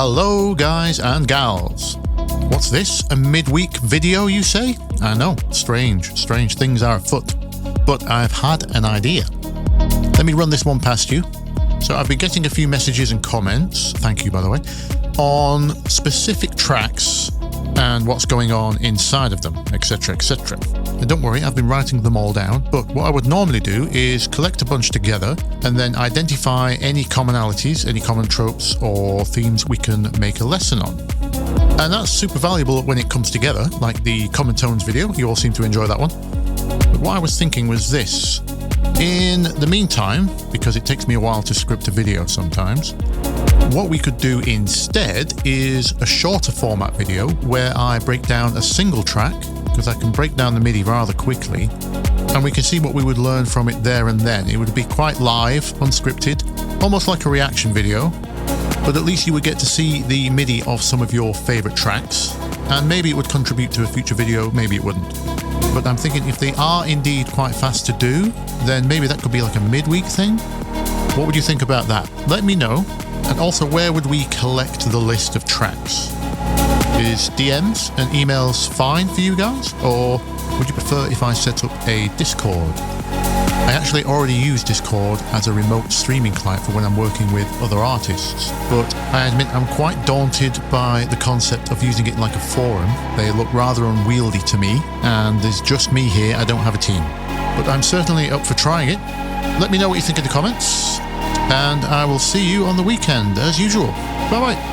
Hello guys and gals. What's this? A midweek video, you say? I know, strange things are afoot. But I've had an idea. Let me run this one past you. So I've been getting a few messages and comments, thank you by the way, on specific tracks and what's going on inside of them, etc, etc. And don't worry, I've been writing them all down, but what I would normally do is collect a bunch together and then identify any commonalities, any common tropes or themes we can make a lesson on. And that's super valuable when it comes together, like the Common Tones video. You all seem to enjoy that one. But what I was thinking was this. In the meantime, because it takes me a while to script a video sometimes, what we could do instead is a shorter format video where I break down a single track, because I can break down the MIDI rather quickly, and we can see what we would learn from it there and then. It would be quite live, unscripted, almost like a reaction video, but at least you would get to see the MIDI of some of your favorite tracks, and maybe it would contribute to a future video, maybe it wouldn't. But I'm thinking if they are indeed quite fast to do, then maybe that could be like a midweek thing. What would you think about that? Let me know. And also, where would we collect the list of tracks? Is DMs and emails fine for you guys? Or would you prefer if I set up a Discord? I actually already use Discord as a remote streaming client for when I'm working with other artists, but I admit I'm quite daunted by the concept of using it like a forum. They look rather unwieldy to me, and there's just me here, I don't have a team. But I'm certainly up for trying it. Let me know what you think in the comments, and I will see you on the weekend as usual. Bye bye.